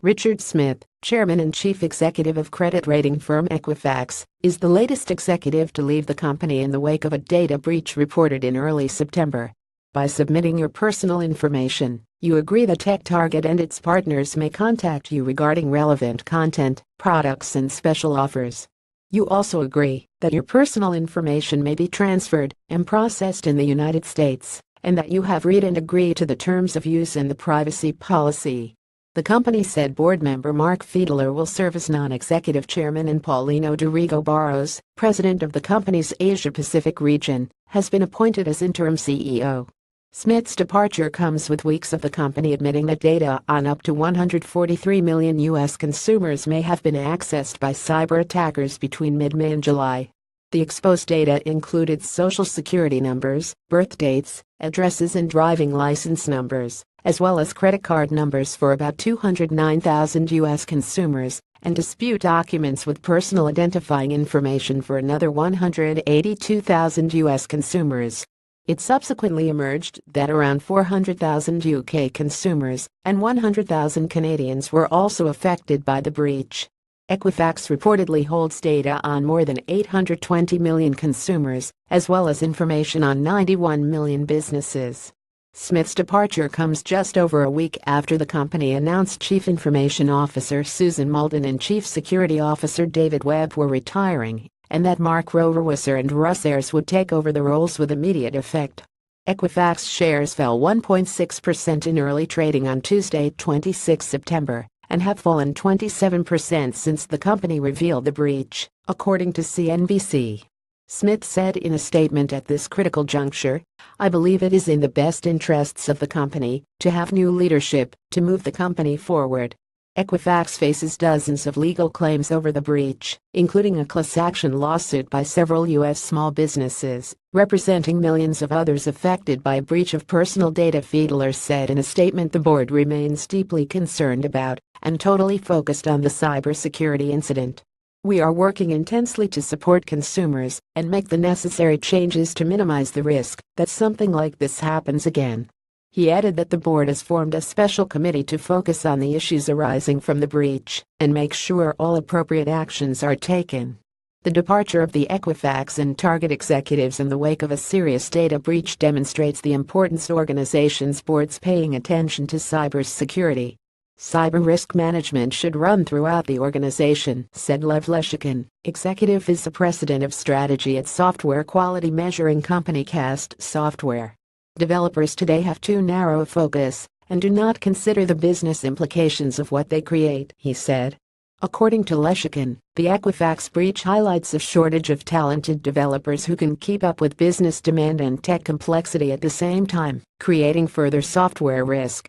Richard Smith, chairman and chief executive of credit rating firm Equifax, is the latest executive to leave the company in the wake of a data breach reported in early September. By submitting your personal information, you agree that TechTarget and its partners may contact you regarding relevant content, products, and special offers. You also agree that your personal information may be transferred and processed in the United States, and that you have read and agree to the terms of use and the privacy policy. The company said board member Mark Fiedler will serve as non-executive chairman, and Paulino Dorigo Barros, president of the company's Asia-Pacific region, has been appointed as interim CEO. Smith's departure comes with weeks of the company admitting that data on up to 143 million U.S. consumers may have been accessed by cyber attackers between mid-May and July. The exposed data included social security numbers, birth dates, addresses, and driving license numbers, as well as credit card numbers for about 209,000 U.S. consumers, and dispute documents with personal identifying information for another 182,000 U.S. consumers. It subsequently emerged that around 400,000 UK consumers and 100,000 Canadians were also affected by the breach. Equifax reportedly holds data on more than 820 million consumers, as well as information on 91 million businesses. Smith's departure comes just over a week after the company announced Chief Information Officer Susan Malden and Chief Security Officer David Webb were retiring, and that Mark Roverwisser and Russ Ayers would take over the roles with immediate effect. Equifax shares fell 1.6% in early trading on Tuesday, 26 September, and have fallen 27% since the company revealed the breach, according to CNBC. Smith said in a statement, "At this critical juncture, I believe it is in the best interests of the company to have new leadership to move the company forward." Equifax faces dozens of legal claims over the breach, including a class action lawsuit by several U.S. small businesses, representing millions of others affected by a breach of personal data. Fiedler said in a statement the board remains deeply concerned about and totally focused on the cybersecurity incident. "We are working intensely to support consumers and make the necessary changes to minimize the risk that something like this happens again." He added that the board has formed a special committee to focus on the issues arising from the breach and make sure all appropriate actions are taken. The departure of the Equifax and Target executives in the wake of a serious data breach demonstrates the importance organizations' boards paying attention to cybersecurity. "Cyber risk management should run throughout the organization," said Lev Leshikin, executive vice president of strategy at software quality measuring company Cast Software. "Developers today have too narrow a focus and do not consider the business implications of what they create," he said. According to Leshikin, the Equifax breach highlights a shortage of talented developers who can keep up with business demand and tech complexity at the same time, creating further software risk.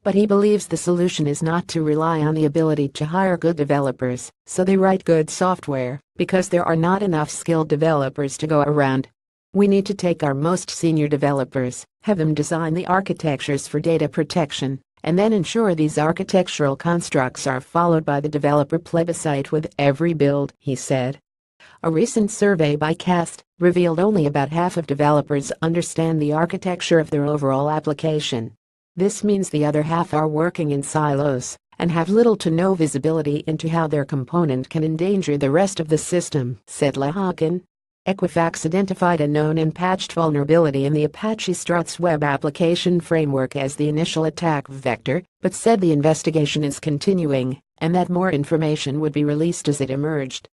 But he believes the solution is not to rely on the ability to hire good developers, so they write good software, because there are not enough skilled developers to go around. "We need to take our most senior developers, have them design the architectures for data protection, and then ensure these architectural constructs are followed by the developer plebiscite with every build," he said. A recent survey by Cast revealed only about half of developers understand the architecture of their overall application. This means the other half are working in silos and have little to no visibility into how their component can endanger the rest of the system, said Leshikin. Equifax identified a known and patched vulnerability in the Apache Struts web application framework as the initial attack vector, but said the investigation is continuing and that more information would be released as it emerged.